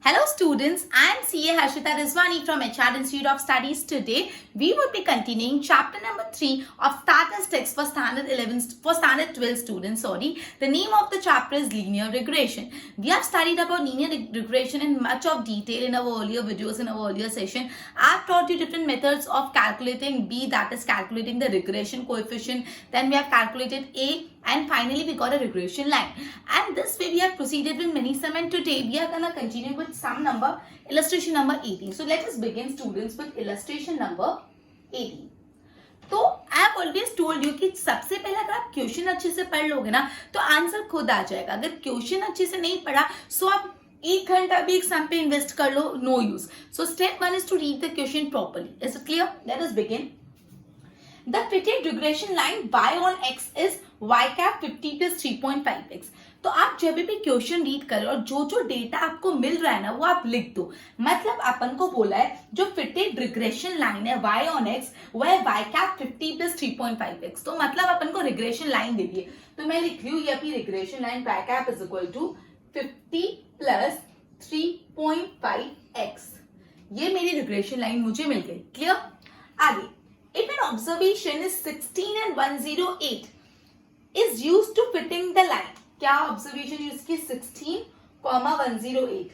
Hello students, I am CA Harshita Rizwani from HR Institute of Studies. Today we will be continuing chapter number 3 of statistics for standard 12 students. The name of the chapter is linear regression. We have studied about linear regression in much of detail in our earlier videos, in our earlier session. I have taught you different methods of calculating B, that is calculating the regression coefficient. Then we have calculated A, and finally we got a regression line. And this way we have proceeded with many sum, and today we are gonna continue with sum number, illustration number 18. So let us begin students with illustration number 18. तो I have always told you कि सबसे पहले अगर आप question अच्छे से पढ़ लोगे ना तो आंसर खुद आ जाएगा. अगर क्वेश्चन अच्छे से नहीं पढ़ा सो आप 1 घंटा भी एक सम पे इन्वेस्ट कर लो, no use. So step 1 is to read the question properly. Is it clear? Let us begin. The fitted regression line y on x is y cap 50 plus 3.5x. तो आप जब भी क्वेश्चन रीड करो और जो जो डेटा आपको मिल रहा है ना वो आप लिख दो. मतलब अपन को बोला है जो फिटेड रिग्रेशन लाइन है y on x वो है y cap 50 plus 3.5x. तो मतलब अपन को रिग्रेशन लाइन दे दी है. तो मैं लिख रही हूँ ये अपनी regression line y cap is equal to 50 plus 3.5x. ये मेरी रिग्रेशन लाइन मुझे मिल गई. क्लियर? आगे. If an observation is 16 and 108 is used to fitting the line. क्या observation use की 16, 108.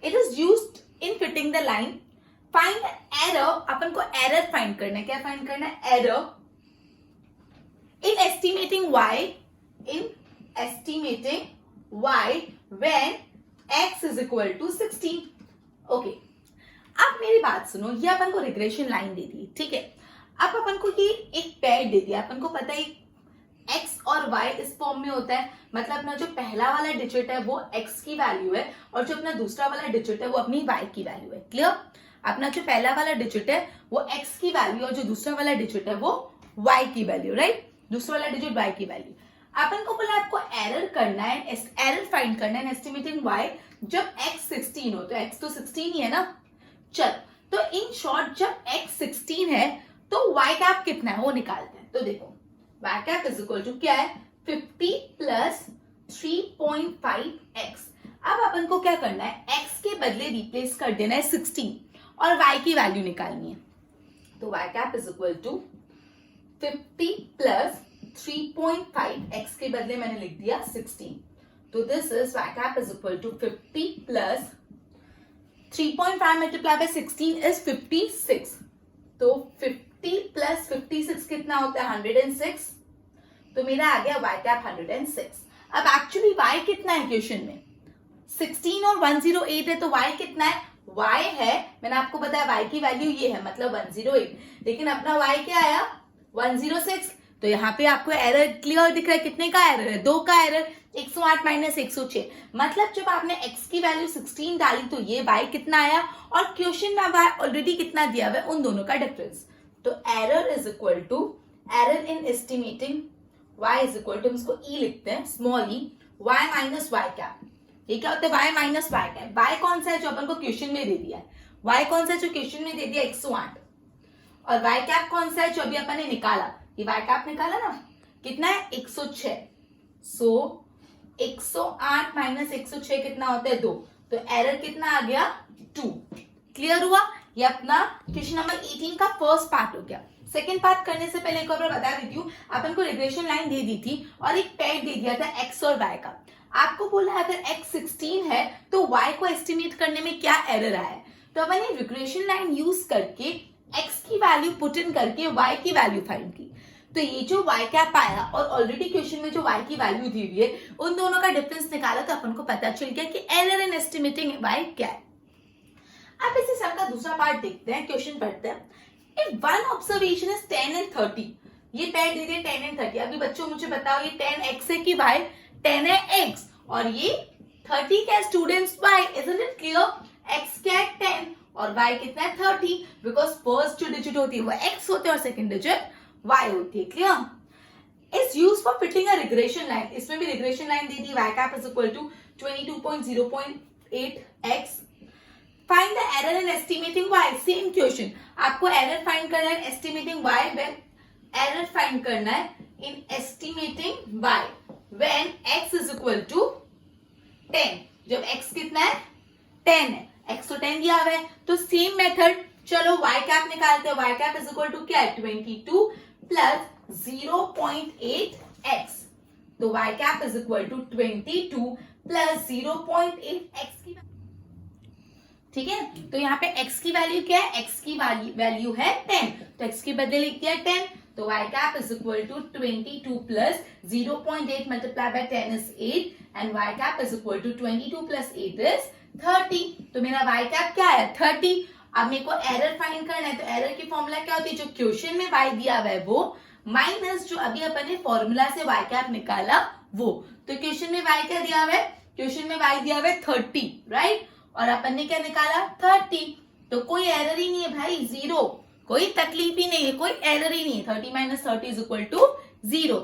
It is used in fitting the line. Find error. अपन को error find करना है. क्या find करना है? Error in estimating y. In estimating y when x is equal to 16. Okay. अब मेरी बात सुनो. ये अपन को रिग्रेशन लाइन दे दी, ठीक है. अब अपन को ये एक पेयर दे दिया. अपन को पता है x और y इस फॉर्म में होता है. मतलब अपना जो पहला वाला डिजिट है वो x की वैल्यू है और जो अपना दूसरा वाला डिजिट है वो अपनी y की वैल्यू है. क्लियर? अपना जो पहला वाला डिजिट है वो x की वैल्यू और जो दूसरा वाला डिजिट है वो y की वैल्यू. राइट? दूसरा वाला डिजिट y की वैल्यू. अपन को बोला आपको एरर करना है, एरर फाइंड करना है एस्टिमेटिंग y जब x 16 हो. तो x तो 16 ही है ना. चल, तो इन शॉर्ट जब x 16 है तो y कैप कितना है वो निकालते हैं. तो देखो y cap is equal to क्या है? 50 प्लस 3.5x. अब अपन को क्या करना है? x के बदले रिप्लेस कर देना है 16 और y की वैल्यू निकालनी है. तो y cap is equal to 50 plus 3.5x के बदले मैंने लिख दिया 16. तो this is y cap is equal to 50 plus 3.5 multiplied by 16 is 56. तो 50 प्लस 56 कितना होता है? 106. तो मेरा आ गया y कैप 106. अब एक्चुअली y कितना है क्वेश्चन में? 16 और 108 है. तो y कितना है? y है, मैंने आपको बताया y की वैल्यू ये है, मतलब 108. लेकिन अपना y क्या आया? 106. तो यहाँ पे आपको एरर क्लियर दिख रहा है. कितने का एरर है? 2 का एरर. 108 माइनस 106. मतलब जब आपने x की वैल्यू 16 डाली तो ये y कितना आया और क्वेश्चन में y ऑलरेडी कितना दिया हुआ है, उन दोनों का डिफरेंस. तो error is equal to error in estimating y is equal to, हम इसको e लिखते हैं, small e, y minus y cap. ये क्या होता है? y minus y cap. y कौन सा है जो अपन को क्वेश्चन में दे दिया है? y कौन सा है जो क्वेश्चन में दे दिया? 108. और y कैप कौन सा है जो अभी अपन ने निकाला? ये y कैप निकाला ना, कितना है? 106. सो 108 माइनस 106 कितना होता है? 2. तो एरर कितना आ गया? 2. क्लियर हुआ? ये अपना क्वेश्चन नंबर 18 का फर्स्ट पार्ट हो गया. सेकंड पार्ट करने से पहले एक और बता देती हूँ. अपन को रिग्रेशन लाइन दे दी थी और एक पेयर दे दिया था x और y का. आपको बोला अगर x 16 है तो y को एस्टिमेट करने में क्या एरर आया है. तो अपन ने रिग्रेशन लाइन यूज करके x की वैल्यू पुट इन करके y की वैल्यू फाइंड की. तो ये जो y कैप आया और ऑलरेडी क्वेश्चन में जो y की वैल्यू दी हुई है उन दोनों का डिफरेंस निकाला तो अपन को पता चल गया कि एरर इन एस्टिमेटिंग y क्या है. अब इसी सम का दूसरा पार्ट देखते हैं. क्वेश्चन पढ़ते हैं. If one observation is 10 and 30. ये पेयर दे दिए 10 एंड 30. अभी बच्चों मुझे बताओ ये 10x है कि y? 10 है x और ये 30 क्या students? y. Isn't it clear? x क्या है? 10 और y कितना है? 30. बिकॉज फर्स्ट जो डिजिट होती है वो x होते हैं और सेकंड डिजिट y होती है. Clear? Is used for fitting a regression line. इसमें भी रिग्रेशन लाइन दे दी. y cap is equal to 22.0.8x. Find the error in estimating y. Same question. आपको एरर फाइंड करना है estimating y when error find करना है in estimating y when x is equal to 10. जब x कितना है? 10 है, x तो 10 दिया हुआ है, तो सेम मेथड, चलो y कैप निकालते हैं। y cap is equal to क्या है, 22 प्लस 0.8x, तो y cap is equal to 22 plus 0.8x की, ठीक है। तो यहाँ पे x की वैल्यू क्या है, x की वैल्यू है 10, तो x के बदले लिख दिया 10, तो y cap is equal to 22 plus 0.8 multiply by 10 is 8 and y cap is equal to 22 plus 8 is 30, तो मेरा y कैप क्या है 30। अब मेरे को एरर फाइंड करना है, तो एरर की फॉर्मूला क्या होती है, जो क्वेश्चन में y दिया हुआ है वो माइनस जो अभी अपन ने फॉर्मूला से y कैप निकाला वो, तो क्वेश्चन में y क्या दिया हुआ है, क्वेश्चन में y दिया हुआ है 30, राइट, और अपन ने क्या निकाला 30, तो कोई एरर ही नहीं है भाई, जीरो, कोई तकलीफ ही नहीं है, कोई एरर ही नहीं है, 30 माइनस 30 इज इक्वल टू 0,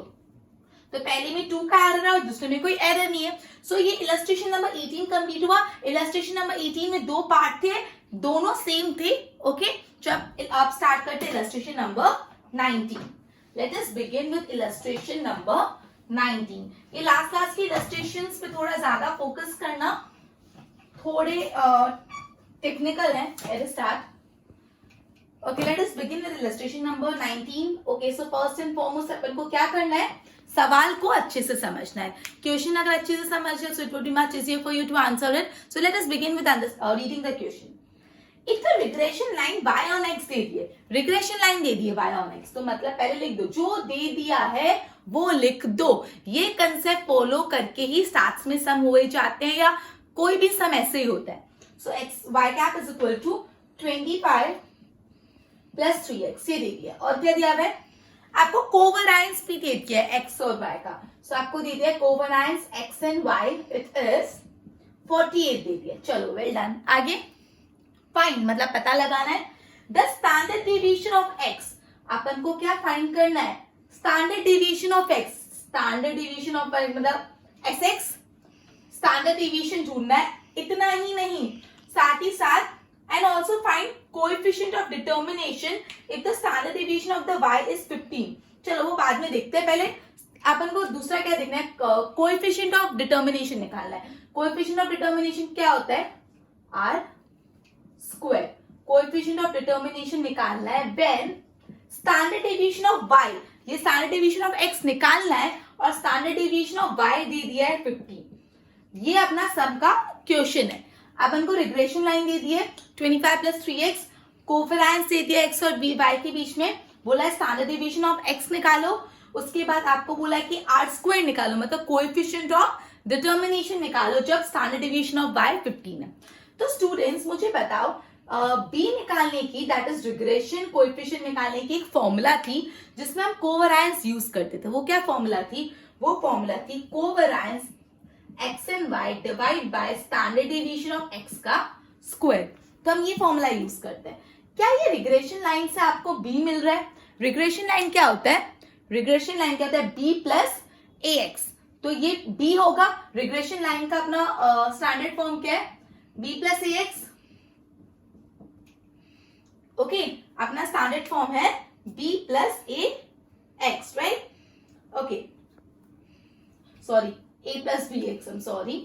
तो पहले में 2 का एरर है और दूसरे में कोई एरर नहीं है। सो ये इलस्ट्रेशन नंबर 18 कंप्लीट हुआ। इलस्ट्रेशन नंबर 18 में 2 पार्ट थे, दोनों सेम थे, ओके। जब आप स्टार्ट करते illustration number 19, late us begin with illustration number 19। ये लास्ट की इलस्ट्रेशंस पे थोड़ा ज्यादा फोकस करना, थोड़े टेक्निकल है। Let start, okay, let us begin with illustration number 19। Okay, so first and foremost अपन को क्या करना है, सवाल को अच्छे से समझना है। क्वेश्चन अगर अच्छे से समझ है, so it will be much easier for you to answer it. So let us begin with reading the question. एक तो regression line y on x दे दिए, रिग्रेशन लाइन दे दी है y ऑन x, तो मतलब पहले लिख दो, जो दे दिया है वो लिख दो। ये कंसेप्ट फॉलो करके ही स्टार्ट्स में सम हुए जाते हैं, या कोई भी सम ऐसे ही होता है। So x y cap is equal to 25 plus 3x, ये दे दिया, और क्या दिया है आपको, कोवेरिएंस भी दे दिया है x और y का। सो आपको दे दिया covariance x and y, it is 48 दे दिया। चलो वेल डन, आगे फाइंड, मतलब पता लगाना है the standard deviation of x। अपन को क्या फाइंड करना है, standard deviation of x, standard deviation of मतलब sx, स्टैंडर्ड डेविएशन ढूंढना है। इतना ही नहीं, साथ ही साथ and also find coefficient of determination if the standard deviation of the y is 15। चलो वो बाद में देखते हैं, पहले अपन को दूसरा क्या देखना है, कोएफिशिएंट ऑफ डिटर्मिनेशन निकालना है। कोएफिशिएंट ऑफ डिटर्मिनेशन क्या होता है, r square. Coefficient of determination निकालना है when standard deviation of y, ये स्टैंडर्ड डेविएशन ऑफ x निकालना है और स्टैंडर्ड डेविएशन ऑफ y दे दिया है 15। ये अपना सम का क्वेश्चन है। अपन को रिग्रेशन लाइन दे दी है 25 प्लस 3x, कोवेरिएंस दे दिया x और y के बीच में, बोला है स्टैंडर्ड डेविएशन ऑफ x निकालो, उसके बाद आपको बोला है कि r स्क्वायर निकालो, मतलब कोएफिशिएंट ऑफ डिटर्मिनेशन निकालो जब स्टैंडर्ड डेविएशन ऑफ y 15 है। तो स्टूडेंट्स मुझे बताओ, b निकालने की, दैट इज रिग्रेशन कोएफिशिएंट निकालने की एक फॉर्मूला थी जिसमें हम कोवेरिएंस यूज करते थे। वो क्या फॉर्मूला थी, वो फॉर्मूला थी covariance x and y divide by standard deviation of x का स्क्वायर। तो हम ये फॉर्मूला यूज करते हैं। क्या ये रिग्रेशन लाइन से आपको b मिल रहा है? रिग्रेशन लाइन क्या होता है, रिग्रेशन लाइन क्या होता है, b प्लस ax, तो ये b होगा। रिग्रेशन लाइन का अपना स्टैंडर्ड फॉर्म क्या है, b प्लस ax, ओके, अपना स्टैंडर्ड फॉर्म है b plus ax, right, okay, sorry a plus bx, I'm sorry,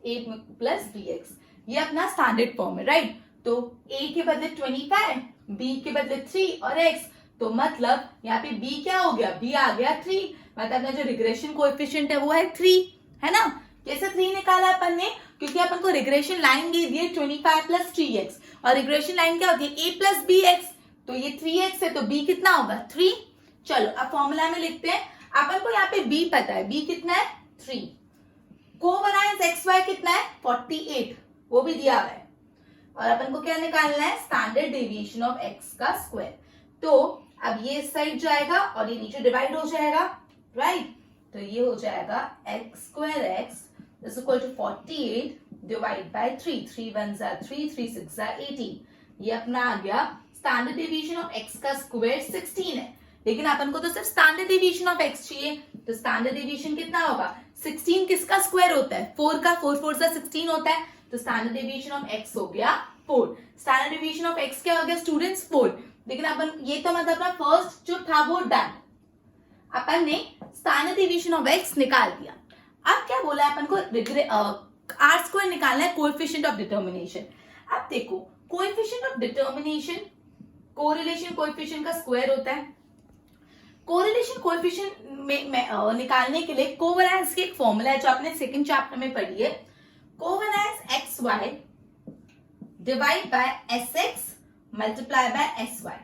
a plus bx, ये अपना स्टैंडर्ड फॉर्म है, राइट। तो a के बदले 25, b के बदले 3 और x, तो मतलब यहाँ पे b क्या हो गया, b आ गया 3, मतलब अपना जो रिग्रेशन कोएफिशिएंट है वो है 3, है ना। कैसे 3 निकाला अपन ने, क्योंकि अपन को रिग्रेशन लाइन दे दी है 25 प्लस 3x, और रिग्रेशन लाइन क्या होती है, a प्लस bx, तो ये 3x है, तो b कितना होगा 3। चलो अब फॉर्मूला में लिखते हैं, अपन को यहाँ पे b पता है, b कितना है 3, कोवेरिएंस xy कितना है 48, वो भी दिया हुआ है, और अपन को क्या निकालना है, स्टैंडर्ड डेविएशन ऑफ x का स्क्वायर। तो अब ये इस साइड जाएगा और ये नीचे डिवाइड हो जाएगा, राइट, तो ये हो जाएगा x square x is equal to 48 divide by 3, 3 1 जा 3, 3 6 जा 18, ये अपना आ गया स्टैंडर्ड डेविएशन ऑफ x का स्क्वायर 16 है, लेकिन अपन को तो सिर्फ स्टैंडर्ड डेविएशन ऑफ x चाहिए, तो स्टैंडर्ड डेविएशन कितना होगा, 16 किसका स्क्वायर होता है, 4 का, 4 4 जा 16 होता है, तो स्टैंडर्ड डेविएशन ऑफ x हो गया 4। स्टैंडर्ड डेविएशन ऑफ x क्या हो गया स्टूडेंट्स 4, लेकिन अपन ये तो मतलब अपना फर्स्ट जो था वो डन, अपन ने स्टैंडर्ड डेविएशन ऑफ x निकाल दिया। अब क्या बोला अपन को, आर स्क्वायर निकालना है, कोएफिशिएंट ऑफ डिटर्मिनेशन। अब देखो coefficient of determination correlation coefficient का स्क्वायर होता है। कोरिलेशन कोएफिशिएंट में निकालने के लिए कोवेरिएंस की एक फॉर्मूला है जो आपने सेकंड चैप्टर में पढ़ी है, covariance x y divide by s x multiply by s y.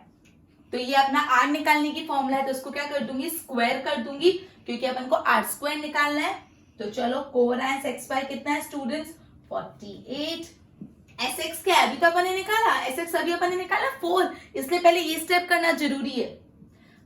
तो ये अपना आर निकालने की फॉर्मूला है, तो उसको क्या कर दूंगी, स्क्वायर कर दूंगी, क्योंकि अपन को आर स्क्वायर निकालना है। तो चलो कोवेरिएंस एक्स वाई कितना है स्टूडेंट्स, 48। एस एक्स क्या है, अभी तो अपन ने निकाला, एस एक्स अभी अपन ने निकाला 4, इसलिए पहले ये स्टेप करना जरूरी है।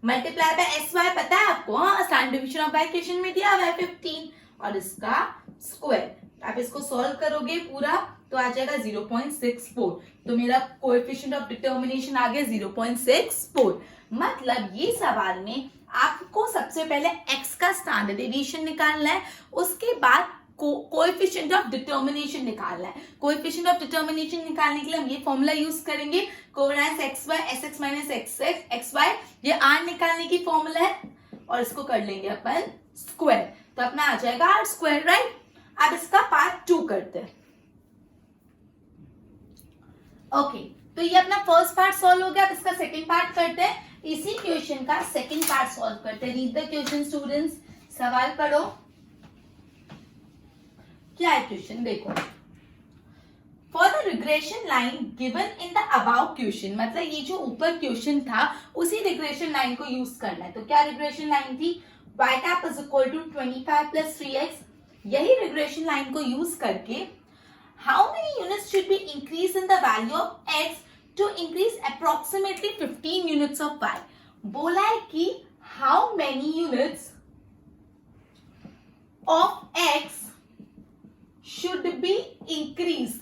मल्टीप्लाई बाय एस वाई पता है आपको, हाँ standard division of by equation में दिया हुआ है 15, और इसका स्क्वायर। आप इसको सॉल्व करोगे पूरा तो आ जाएगा 0.64। तो मेरा कोएफिशिएंट ऑफ डिटर्मिनेशन आ गया 0.64। मतलब ये सवाल में आपको सबसे पहले x का स्टैंडर्ड डेविएशन निकालना है, उसके बाद कोएफिशिएंट ऑफ डिटर्मिनेशन निकालना है। कोएफिशिएंट ऑफ डिटर्मिनेशन निकालने के लिए हम ये फॉर्मूला यूज करेंगे, covariance x y s x minus x y, ये आर निकालने की फॉर्मूला है, और इसको कर लेंगे अपन स्क्वायर, तो अपना आ जाएगा आर स्क्वायर, राइट। अब इसका पार्ट 2 करते हैं। ओके, तो ये अपना फर्स्ट पार्ट सॉल्व हो गया, अब इसका सेकंड पार्ट करते हैं। इसी क्वेश्चन का सेकंड पार्ट सॉल्व करते हैं। रीड द क्वेश्चन स्टूडेंट्स, सवाल पढ़ो। क्या है क्वेश्चन, देखो। For the regression line given in the above question, मतलब ये जो ऊपर क्वेश्चन था उसी रिग्रेशन लाइन को यूज करना है। तो क्या रिग्रेशन लाइन थी, y cap is equal to 25 plus 3x। यही रिग्रेशन लाइन को यूज करके how many units should be increased in the value of x to increase approximately 15 units of y। बोला है कि how many units of x should be increased,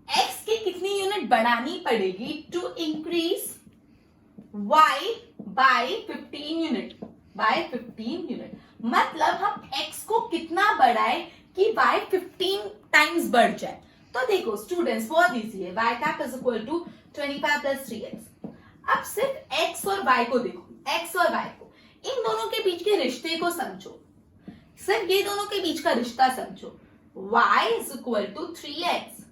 x की कितनी unit बढ़ानी पड़ेगी to increase y by 15 unit, by 15 unit. मतलब हम x को कितना बढ़ाए कि y 15 टाइम्स बढ़ जाए। तो देखो स्टूडेंट्स बहुत इजी है, y cap is equal to 25 plus 3x। अब सिर्फ x और y को देखो, x और y को, इन दोनों के बीच के रिश्ते को समझो, सिर्फ ये दोनों के बीच का रिश्ता समझो। y is equal to 3x,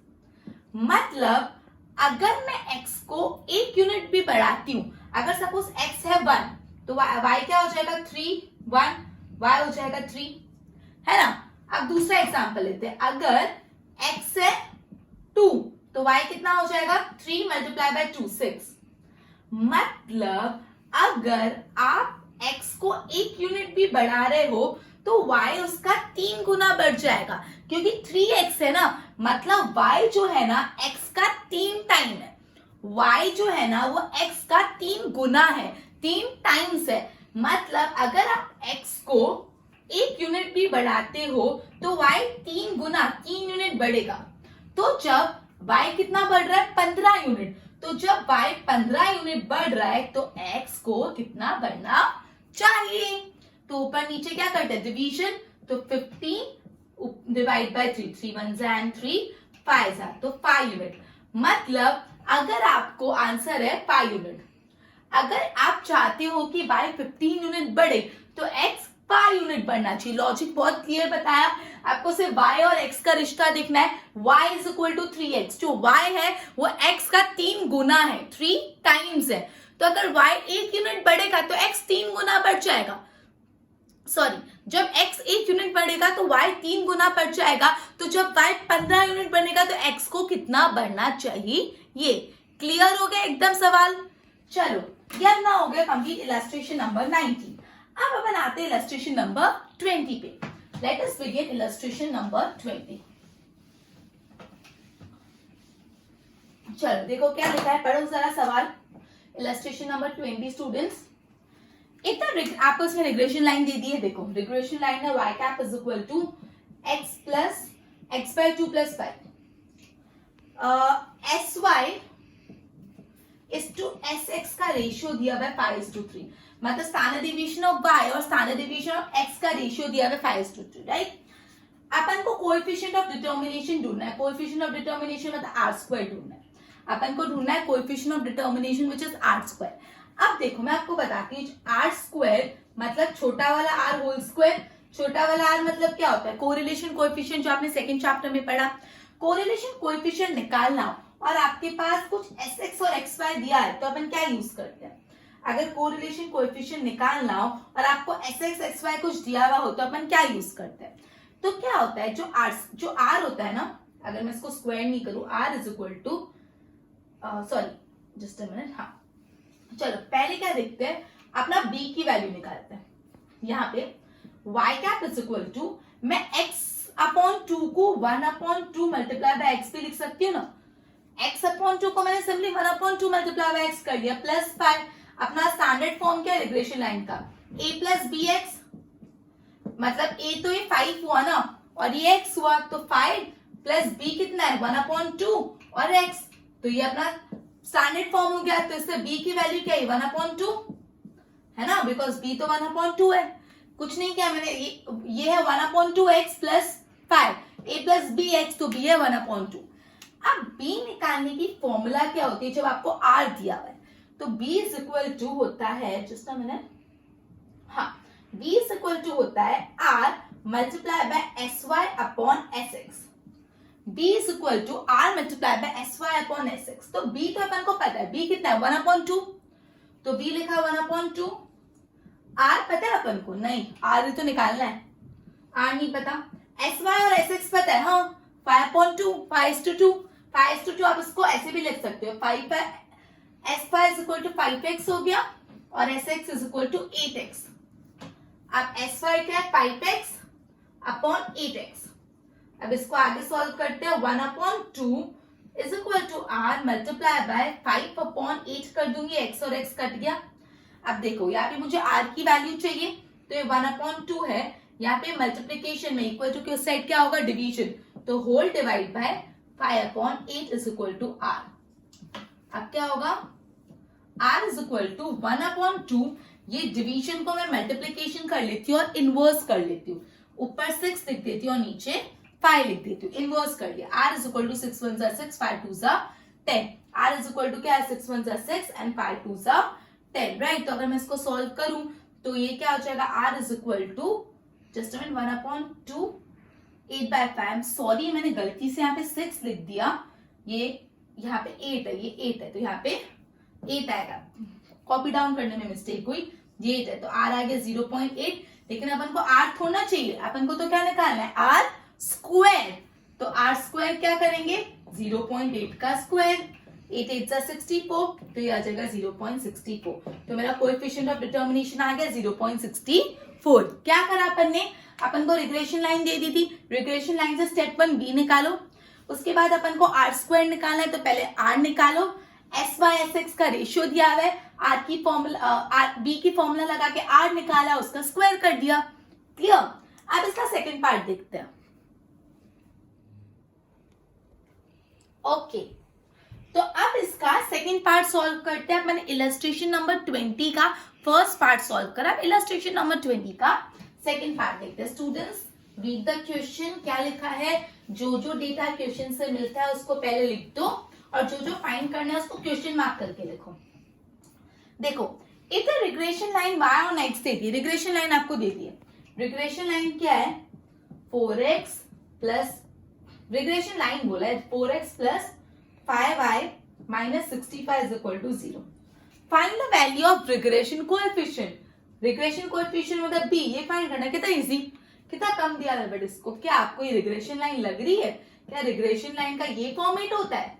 मतलब अगर मैं x को 1 यूनिट भी बढ़ाती हूं, अगर सपोज x है 1 तो y क्या हो जाएगा 3, 1 y हो जाएगा 3, है ना। अब दूसरा एग्जांपल लेते हैं, अगर x है 2 तो y कितना हो जाएगा 3 मल्टीप्लाई बाय 2 6। मतलब अगर आप x को 1 यूनिट भी बढ़ा रहे हो तो y उसका 3 गुना बढ़ जाएगा, क्योंकि 3x है ना, मतलब y जो है ना x का 3 टाइम है, y जो है ना वो x का 3 गुना है, 3 टाइम्स है। मतलब अगर आप x को 1 यूनिट भी बढ़ाते हो तो y 3 गुना 3 यूनिट बढ़ेगा। तो जब y कितना बढ़ रहा है 15 यूनिट, तो जब y 15 यूनिट बढ़ रहा है तो x को कितना बढ़ना चाहिए। तो ऊपर नीचे क्या करते हैं डिवीजन, तो 15 डिवाइड बाय 3, 3 1 and 3 5 तो 5 यूनिट। मतलब अगर आपको आंसर है 5 यूनिट, अगर आप चाहते हो कि y 15 यूनिट बढ़े तो x 5 यूनिट बढ़ना चाहिए। लॉजिक बहुत क्लियर बताया, आपको सिर्फ y और x का रिश्ता देखना है। y is equal to 3x, जो y है वो x का 3 गुना है, 3 टाइम्स है। तो अगर y 1 यूनिट बढ़ेगा तो x 3 गुना बढ़ जाएगा, सॉरी जब x 1 यूनिट बढ़ेगा तो y 3 गुना बढ़ जाएगा। तो जब y 15 यूनिट बढ़ेगा तो x को कितना बढ़ना चाहिए। ये क्लियर हो गया एकदम सवाल। चलो ये अपना हो गया कंप्लीट इलस्ट्रेशन नंबर 19। अब अपन आते हैं इलस्ट्रेशन नंबर 20 पे। Late us begin illustration number 20। चलो देखो क्या लिखा है, पढ़ो जरा सवाल। इलस्ट्रेशन नंबर 20 स्टूडेंट्स, इतना आपको इसमें रिग्रेशन लाइन दे दी है। देखो रिग्रेशन लाइन है y cap is equal to x plus x by 2 plus 5 sy is to sx का रेशियो दिया हुआ है 5:3। मतलब स्टैंडर्ड डेविएशन ऑफ y और स्टैंडर्ड डेविएशन ऑफ x का रेशियो दिया हुआ है 5:3, राइट। अपन को कोएफिशिएंट ऑफ डिटर्मिनेशन ढूंढना है। कोएफिशिएंट ऑफ डिटर्मिनेशन मतलब r स्क्वायर ढूंढना है। अपन को ढूंढना है coefficient of determination which is r square. अब देखो मैं आपको बताती हूँ r स्क्वायर मतलब छोटा वाला r होल स्क्वायर, छोटा वाला आर मतलब क्या होता है, कोरिलेशन कोएफिशिएंट, जो आपने सेकंड चैप्टर में पढ़ा। कोरिलेशन कोएफिशिएंट निकालना और आपके पास कुछ Sx और Xy दिया है तो अपन क्या यूज करते हैं, अगर कोरिलेशन कोएफिशिएंट निकालना हो और आपको Sx Xy कुछ दिया हुआ हो तो अपन क्या यूज करते हैं, तो क्या होता है, जो r होता है ना, अगर मैं इसको स्क्वायर नहीं करूं, r is equal to, sorry just a minute, हाँ चलो पहले क्या देखते हैं, अपना b की वैल्यू निकालते हैं। यहाँ पे y cap is equal to, मैं x अपॉन 2 को 1 अपॉन 2 मल्टीप्लाई बाय x पे लिख सकती हूँ ना, x अपॉन 2 को मैंने simply 1 upon 2 multiply by x कर दिया, प्लस 5, अपना स्टैंडर्ड फॉर्म क्या है रिग्रेशन लाइन का, a प्लस बी एक्स, मतलब a तो ये 5 हुआ ना और ये x हुआ, तो 5 प्लस b कितना है 1 अपॉन 2 और x, तो ये अपना स्टैंडर्ड फॉर्म हो गया। तो इससे b की वैल्यू क्या है 1 अपॉन 2 है ना, बिकॉज b तो 1 अपॉन 2 है, कुछ नहीं किया मैंने, ये है 1 upon 2 x plus 5, a plus B x, तो b है 1 अपॉन 2। अब b निकालने की फॉर्मूला क्या होती है, जब आपको r दिया हुआ है तो b इज इक्वल टू होता है, जस्ट अ मिनट, हाँ b इज इक्वल टू होता है r multiply by sy upon sx, b is equal to r multiply by sy upon sx। तो b तो अपन को पता है, b कितना है 1 अपॉन 2, तो b लिखा 1 अपॉन 2, r पता है अपन को, नहीं r तो निकालना है, r नहीं पता, sy और sx पता है, हाँ 5 अपॉन 2, 5:2, 5:2 आप इसको ऐसे भी लिख सकते हो, 5 s5 is equal to 5x हो गया और sx is equal to 8x। अब s5 क्या है 5x अपॉन 8x, अब इसको आगे सॉल्व करते हैं, 1 upon 2 is equal to r multiply by 5 upon 8 कर दूंगी, x और x कट गया। अब देखो यहाँ पे मुझे r की वैल्यू चाहिए, तो ये 1 अपॉन 2 है, यहाँ पे मल्टीप्लीकेशन में इक्वल टू के उस साइड क्या होगा डिवीजन, तो whole divide by 5 upon 8 is equal to r। अब क्या होगा, r is equal to 1 upon 2, ये डिवीजन को मैं मल्टीप्लीकेशन कर लेती हूँ और इनवर्स कर लेती हूँ, ऊपर 6 लिख देती हूँ और नीचे 5 लिख देती हूँ, इनवर्स कर लिया, r इज इक्वल टू 6 1 जा 6, 5 2 जा 10, r इज इक्वल टू क्या है 6 1 जा 6 एंड 5 2 जा 10, राइट। तो अगर मैं इसको सॉल्व करूं तो ये क्या हो जाएगा, r is equal to, just a minute, 1 upon 2 8 by 5, sorry मैंने गलती से यहाँ पे 6 लिख दिया, ये यहाँ पे 8 है, ये 8 है, तो यहाँ पे 8 आएगा, कॉपी डाउन करने में मिस्टेक हुई, ये 8 है, तो r आ गया 0.8, लेकिन अपन को r थोड़ा चाहिए, अपन को तो क्या निकालना है r स्क्वायर, तो r स्क्वायर क्या करेंगे 0.8 का स्क्वायर, 8 8 जा 64, तो ये आ जाएगा 0.64, तो मेरा कोएफिशिएंट ऑफ डिटर्मिनेशन आ गया 0.64। क्या करा अपन ने, अपन को रिग्रेशन लाइन दे दी थी, रिग्रेशन लाइन से स्टेप 1 b निकालो, उसके बाद अपन को r स्क्वायर निकालना है, तो पहले r निकालो, sy sx का रेशियो दिया हुआ है, r की फॉर्मूला b की फॉर्मूला लगा के r निकाला, उसका स्क्वायर कर दिया, क्लियर। अब इसका सेकंड पार्ट देखते हैं। ओके तो अब इसका सेकंड पार्ट सॉल्व करते हैं। मैंने इलस्ट्रेशन नंबर 20 का फर्स्ट पार्ट सॉल्व करा, इलस्ट्रेशन नंबर 20 का सेकंड पार्ट देखते हैं। स्टूडेंट्स रीड द क्वेश्चन, क्या लिखा है, जो जो डेटा क्वेश्चन से मिलता है उसको पहले लिख दो और जो जो फाइंड करना है उसको क्वेश्चन मार्क करके लिखो। देखो इधर रिग्रेशन लाइन y और x दे दी, रिग्रेशन लाइन आपको दे दी है, रिग्रेशन लाइन क्या है 4x प्लस, रिग्रेशन लाइन बोला है 4x plus 5y minus 65 is equal to 0। Find the value of regression coefficient, regression coefficient मतलब b, ये फाइंड करना कितना इजी, कितना कम दिया है, बट इसको क्या आपको ये रिग्रेशन लाइन लग रही है, क्या रिग्रेशन लाइन का ये फॉर्मेट होता है,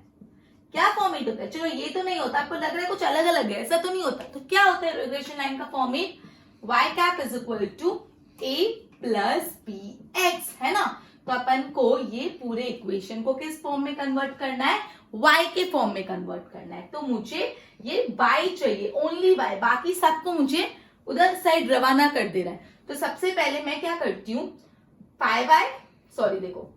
क्या फॉर्मेट होता है, चलो ये तो नहीं होता, आपको लग रहा है कुछ अलग अलग है, ऐसा तो नहीं होता, तो क्या होता है रिग्रेशन लाइन का format, y cap is equal to a plus B x, है ना। तो अपन को ये पूरे इक्वेशन को किस फॉर्म में कन्वर्ट करना है, y के फॉर्म में कन्वर्ट करना है, तो मुझे ये y चाहिए, ओनली y, बाकी सबको मुझे उधर साइड रवाना कर दे रहा है। तो सबसे पहले मैं क्या करती हूँ, 5y, सॉरी देखो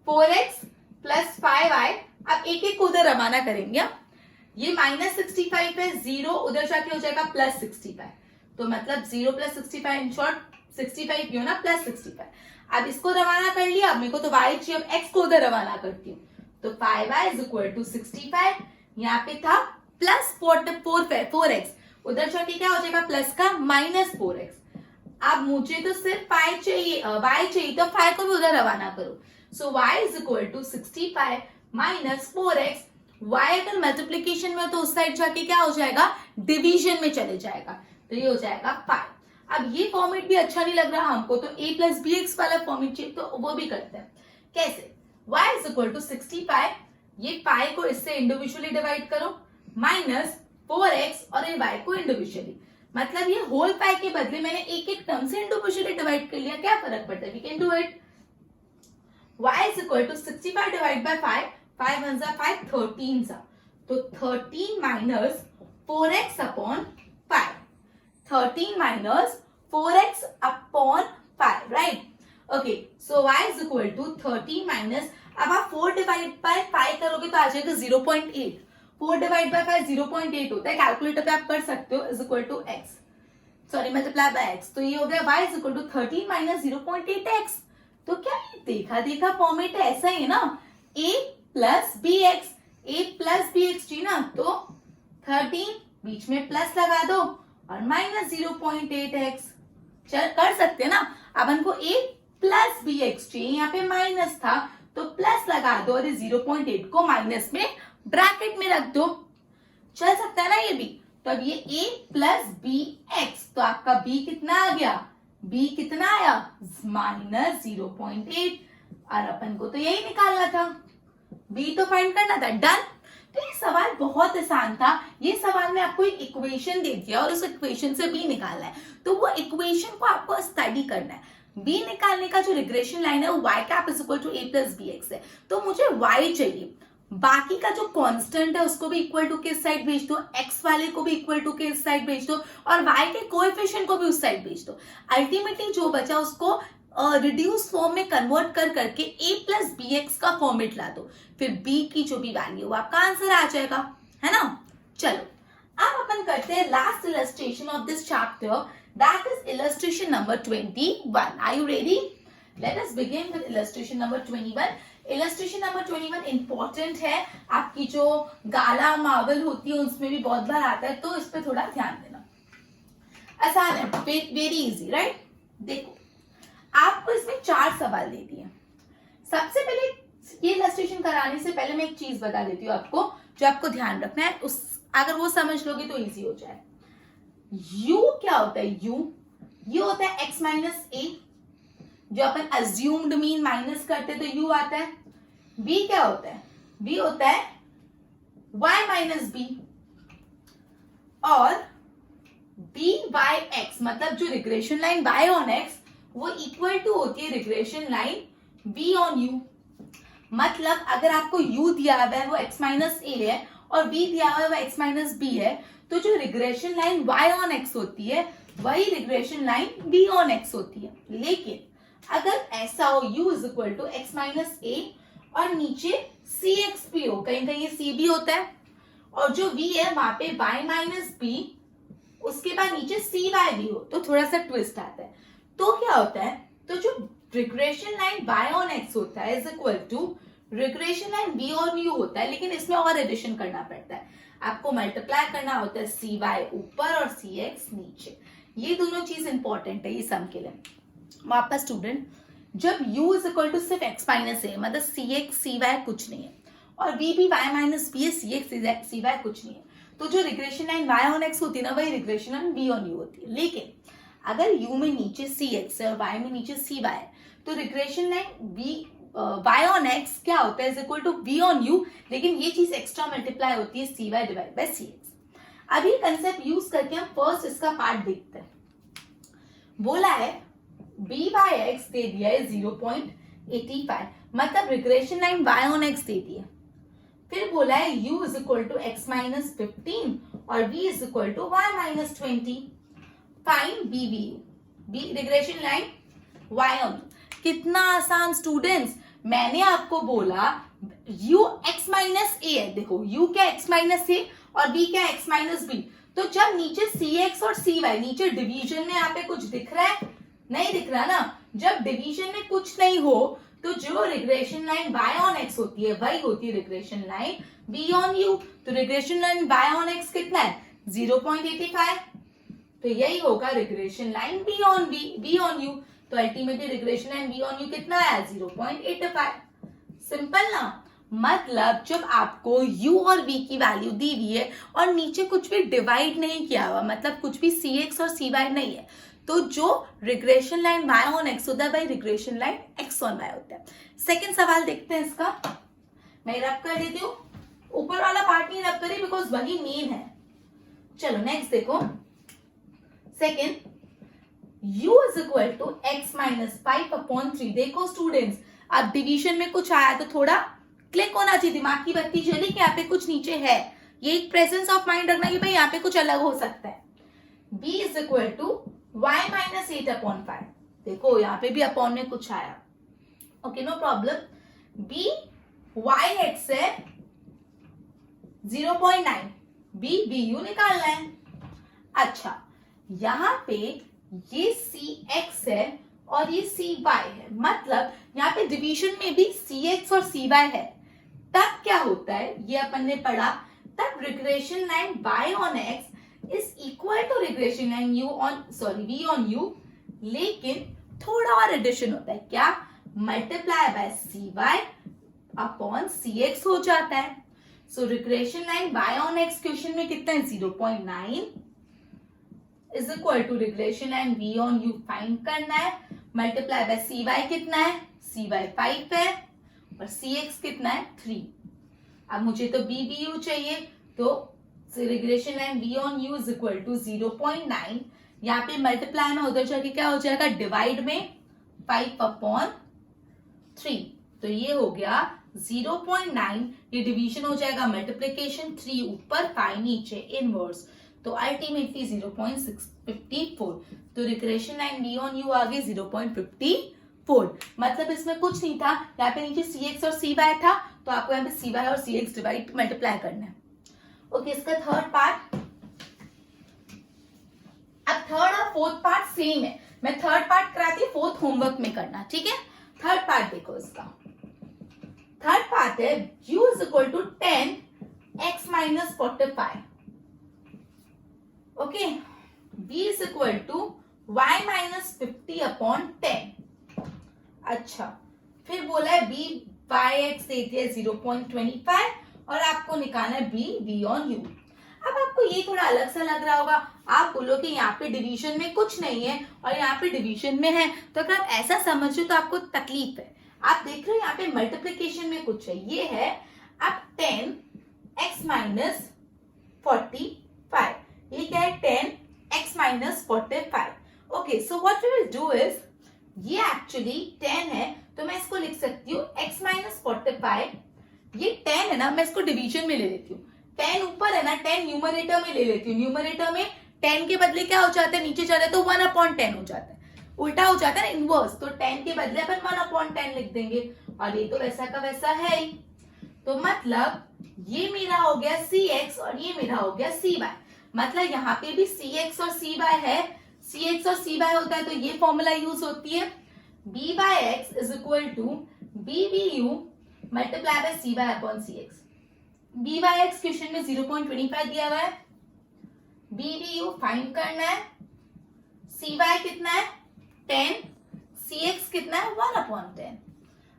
4x प्लस 5y, अब एक एक को उधर रवाना करेंगे, ये माइनस 65 है, 0 उधर जाके हो जाएगा प्लस 65, तो मतलब 0 प्लस 65 इन शॉर्ट 65 क्यों ना प्लस 65। अब इसको रवाना कर लिया, अब मेरे को तो y चाहिए, अब x को उधर रवाना करती हूँ, तो 5y इज इक्वल टू 65, यहाँ पे था प्लस 4x, उधर जाके क्या हो जाएगा प्लस का माइनस 4x। अब मुझे तो सिर्फ पाई चाहिए, y चाहिए, तो 5 को भी उधर रवाना करो। So y is equal to 65 minus 4x। y अगर मल्टीप्लीकेशन में तो उस साइड जाके क्या हो जाएगा, डिवीजन में चले जाएगा, तो ये हो जाएगा 5। अब ये फॉर्मेट भी अच्छा नहीं लग रहा हमको, तो a प्लस बी एक्स वाला फॉर्मेट चाहिए, तो वो भी करते हैं। कैसे, y इज इक्वल टू 65, ये पाई को इससे इंडिविजुअली डिवाइड करो, माइनस 4x और ये y को इंडिविजुअली, मतलब ये होल पाई के बदले मैंने एक एक टर्म से इंडिविजुअली डिवाइड कर लिया, क्या फर्क पड़ता है, we can do it. y is equal to 65 divide by 5, 5 1 जा 5, 13 जा, तो 13 minus 4x upon 5, 13 minus 4x upon 5, right. Okay, so y is equal to 13 minus, अब आप 4 डिवाइड बाय 5 करोगे तो आ जाएगा 0.8, 4 डिवाइड बाय 5 0.8 होता है, कैलकुलेटर पे आप कर सकते हो, is equal to x, sorry multiply by x, तो ये हो गया y is equal to 13 minus 0.8x। तो क्या देखा देखा फॉर्मेट है, ऐसा ही ना, a plus B X, a plus B X जी ना, तो 13 बीच में प्लस लगा दो और माइनस 0.8x, चल कर सकते हैं ना। अब हमको a प्लस बी एक्स चाहिए, यहाँ पे माइनस था तो प्लस लगा दो और 0.8 को माइनस में ब्रैकेट में रख दो, चल सकता है ना ये भी। तो अब ये a प्लस बी एक्स, तो आपका b कितना आ गया, b कितना आया, माइनस 0.8, और अपन को तो यही निकालना था, b तो फाइंड करना था, डन। तो ये सवाल बहुत आसान था, ये सवाल में आपको एक इक्वेशन दे दिया और उस इक्वेशन से b निकालना है, तो वो इक्वेशन को आपको स्टडी करना है। b निकालने का जो रिग्रेशन लाइन है वो y cap is equal to a plus B x है, तो मुझे y चाहिए, बाकी का जो कांस्टेंट है उसको भी इक्वल टू के इस साइड भेज दो, x वाले को भी इक्वल टू के इस साइड भेज दो और y के कोएफिशिएंट को भी उस साइड भेज दो। अल्टीमेटली जो बचा उसको रिड्यूस फॉर्म में कन्वर्ट कर करके a प्लस बी एक्स का फॉर्मेट ला दो, फिर b की जो भी वैल्यू वो आपका आंसर आ जाएगा, है ना। चलो अब अपन करते हैं last illustration of this chapter, that is illustration number 21। Are you ready? Let us begin with illustration number 21। Illustration number 21 important है, आपकी जो गाला मार्बल होती है उसमें भी बहुत बार आता है, तो इस पे थोड़ा ध्यान देना। आसान है, वेरी इजी, राइट। देखो आपको इसमें 4 सवाल दे दिए। सबसे पहले ये इलस्ट्रेशन कराने से पहले मैं एक चीज बता देती हूँ आपको, जो आपको ध्यान रखना है, उस अगर वो समझ लोगे तो इजी हो जाए। u क्या होता है, u होता है x माइनस a, जो अपन अज्यूम्ड मीन माइनस करते तो u आता है। b क्या होता है, b होता है y माइनस b, और b बाय x, मतलब जो regression line y on x वो इक्वल टू होती है regression line b on u। मतलब अगर आपको u दिया हुआ है वो x माइनस a है और b दिया हुआ है वो x माइनस b है, तो जो regression line y on x होती है वही regression line b on x होती है। लेकिन अगर ऐसा हो u is equal to x minus a और नीचे सी एक्स भी हो, कहीं कहीं सी भी होता है, और जो v है वहां पे y माइनस b, उसके बाद नीचे सी वाई भी हो, तो थोड़ा सा ट्विस्ट आता है। तो क्या होता है, तो जो regression line y on x होता है is equal to regression line b on u होता है, लेकिन इसमें और एडिशन करना पड़ता है, आपको मल्टीप्लाई करना होता है सी वाई ऊपर और सी एक्स नीचे। ये दोनों चीज इंपॉर्टेंट है ये सम के लिए। वापस स्टूडेंट, जब u इज इक्वल टू सिर्फ x माइनस a, मतलब सी एक्स सी वाई कुछ नहीं है, और b भी y माइनस बी है, सी एक्स सी वाई कुछ नहीं है, तो जो regression line y on x होती है ना वही regression line b on u होती है। लेकिन अगर u में नीचे सी एक्स है और y में नीचे सी वाई है, तो regression line y on x क्या होता है is equal to v on u, लेकिन ये चीज एक्स्ट्रा मल्टीप्लाई होती है C Y divide by C X. अब ये कंसेप्ट यूज करके हम फर्स्ट इसका पार्ट देखते हैं। बोला है b बाय x दे दिया है 0.85, मतलब regression line y on x दे दी है। फिर बोला है u is equal to x minus 15 और v is equal to y minus 20। Find b v u, b regression line y on. कितना आसान स्टूडेंट्स, मैंने आपको बोला u x माइनस a है, देखो u क्या x माइनस a और b क्या x माइनस b, तो जब नीचे cx और cy, नीचे डिवीजन में यहाँ पे कुछ दिख रहा है, नहीं दिख रहा ना। जब डिवीजन में कुछ नहीं हो तो जो regression line y on x होती है वही होती है regression line b on u। तो regression line y on x कितना है 0.85, तो यही होगा regression line B on U. तो ultimately regression line B on U कितना है 0.85। सिंपल ना। मतलब जब आपको u और v की वैल्यू दी हुई है और नीचे कुछ भी डिवाइड नहीं किया हुआ, मतलब कुछ भी cx और cy नहीं है, तो जो regression line y on x होता है भाई regression line x on y होता है। सेकंड सवाल देखते हैं इसका, मैं रब कर देती हूँ, ऊपर वाला पार्ट नहीं रब करी बिकॉज वही मेन है। चलो नेक्स्ट देखो, second u is equal to x minus 5/3। देखो स्टूडेंट्स, अब डिवीजन में कुछ आया तो थोड़ा क्लिक होना चाहिए, दिमाग की बत्ती जली कि यहाँ पे कुछ नीचे है। ये एक प्रेजेंस ऑफ माइंड रखना कि भाई यहाँ पे कुछ अलग हो सकता है। b is equal to y minus 8/5। देखो यहाँ पे भी अपॉन में कुछ आया, okay no problem. b y x है 0.9, b bu निकालना है। अच्छा, यहाँ पे ये cx है और ये cy है, मतलब यहाँ पे डिवीजन में भी cx और cy है। तब क्या होता है, ये अपन ने पढ़ा, तब regression line y on x is equal to regression line v on u, लेकिन थोड़ा और एडिशन होता है। क्या? Multiply by cy upon cx हो जाता है। So regression line y on x question में कितना है 0.9 is equal to regression line v on u find करना है। मल्टीप्लाई बाय cy कितना है, cy 5 है और cx कितना है 3। अब मुझे तो bbu चाहिए, तो regression line v on u is equal to 0.9, यहाँ पे मल्टीप्लाई में उधर जाके क्या हो जाएगा डिवाइड में 5/3, तो ये हो गया 0.9, ये डिवीजन हो जाएगा मल्टीप्लीकेशन, 3 ऊपर 5 नीचे इनवर्स, तो अल्टीमेटली 0.654। तो regression line v on u आ गई 0.54। मतलब इसमें कुछ नहीं था, यहाँ पे नीचे cx और cy था, तो आपको यहाँ पे cy और cx डिवाइड मल्टीप्लाई करना है। ओके, इसका थर्ड पार्ट, अब थर्ड और फोर्थ पार्ट सेम है, मैं थर्ड पार्ट कराती हूँ, फोर्थ होमवर्क में करना, ठीक है। थर्ड पार्ट देखो, इसका थर्ड पार्ट है u is equal to 10x minus 45। Okay, b is equal to y minus 50/10। अच्छा, फिर बोला है b बाय x देती है 0.25 और आपको निकालना है b v ऑन u। अब आपको ये थोड़ा अलग सा लग रहा होगा, आप बोलो कि यहाँ पे डिवीजन में कुछ नहीं है और यहाँ पे डिवीजन में है, तो अगर आप ऐसा समझो तो आपको तकलीफ है। आप देख रहे हो यहाँ पे मल्टीप्लिकेशन में कुछ है, ये है अब 10x माइनस 45, ये क्या है 10x minus 45। Okay, so what we will do is, ये एक्चुअली 10 है तो मैं इसको लिख सकती हूँ x माइनस 45, ये 10 है ना, मैं इसको डिवीजन में ले लेती हूँ, 10 ऊपर है ना, 10 न्यूमरेटर में ले लेती हूँ। न्यूमरेटर में 10 के बदले क्या हो जाता है, नीचे चले तो 1/10 हो जाता है, उल्टा हो जाता है ना इनवर्स, तो 10 के बदले अपन 1/10 लिख देंगे, और ये तो वैसा का वैसा है ही। तो मतलब ये मेरा हो गया cx और ये मेरा हो गया cy, मतलब यहाँ पे भी cx और cy है, cx और cy होता है तो ये फॉर्मूला यूज होती है, b by x is equal to bvu multiply by cy upon cx। b by x question में 0.25 दिया हुआ है, bvu फाइंड करना है, cy कितना है 10, cx कितना है 1/10।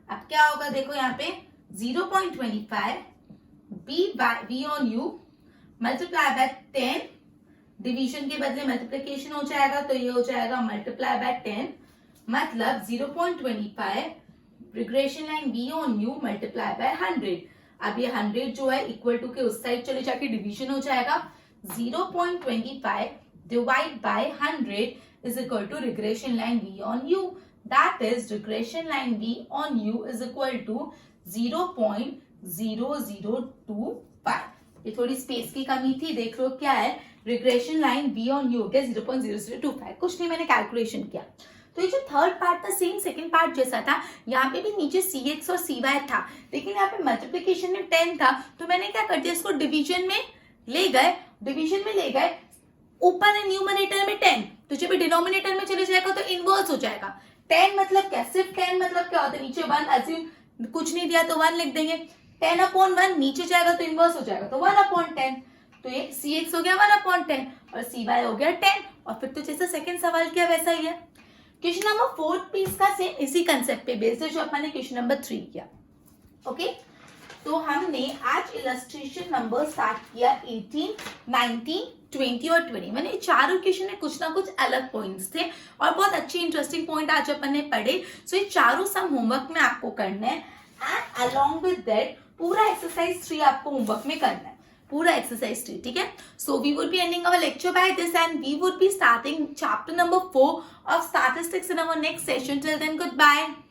अब क्या होगा देखो यहाँ पे 0.25 v on u multiply by 10, division के बदले मल्टीप्लिकेशन हो जाएगा तो ये हो जाएगा मल्टीप्लाई बाय 10, मतलब 0.25 regression line v on u multiply by 100। अब ये 100 जो है इक्वल टू के उस साइड चले जाके डिवीजन हो जाएगा, 0.25 divide by 100 is equal to regression line v on u, that is regression line v on u is equal to 0.0025। ये थोड़ी स्पेस की कमी थी, देख लो क्या है, regression line v on u हो गया 0.0025, कुछ नहीं मैंने कैलकुलेशन किया। तो ये जो थर्ड पार्ट था सेम सेकंड पार्ट जैसा था, यहाँ पे भी नीचे cx और cy था, लेकिन यहाँ पे मल्टीप्लिकेशन में 10 था, तो मैंने क्या कर दिया, इसको डिवीजन में ले गए, ऊपर है न्यूमरेटर में 10, तो जब डिनोमिनेटर में चले जाएगा तो इनवर्स हो जाएगा। 10 मतलब क्या, सिर्फ 10 मतलब क्या होता है, नीचे 1 अज्यूम कुछ नहीं दिया तो 1 लिख देंगे, 10/1 नीचे जाएगा तो इनवर्स हो जाएगा तो 1/10, तो ये cx हो गया 1/10 और cy हो गया 10 और फिर तो जैसा सेकंड सवाल किया वैसा ही है। क्वेश्चन नंबर 4 भी इसका सेम इसी कंसेप्ट पे बेस्ड है जो अपन ने क्वेश्चन नंबर 3 किया। ओके, तो हमने आज इलस्ट्रेशन नंबर स्टार्ट किया 18, 19, 20 और 20। मैंने चारों क्वेश्चन में कुछ ना कुछ अलग पॉइंट्स थे और बहुत अच्छे इंटरेस्टिंग पॉइंट आज अपन ने पढ़े। सो ये चारों सम होमवर्क में आपको करना है एंड अलोंग विद दैट पूरा एक्सरसाइज 3 आपको होमवर्क में करना है, पूरा एक्सरसाइज 3, ठीक है। So we would be ending our lecture by this and we would be starting chapter number 4 of statistics in our next session. Till then, goodbye.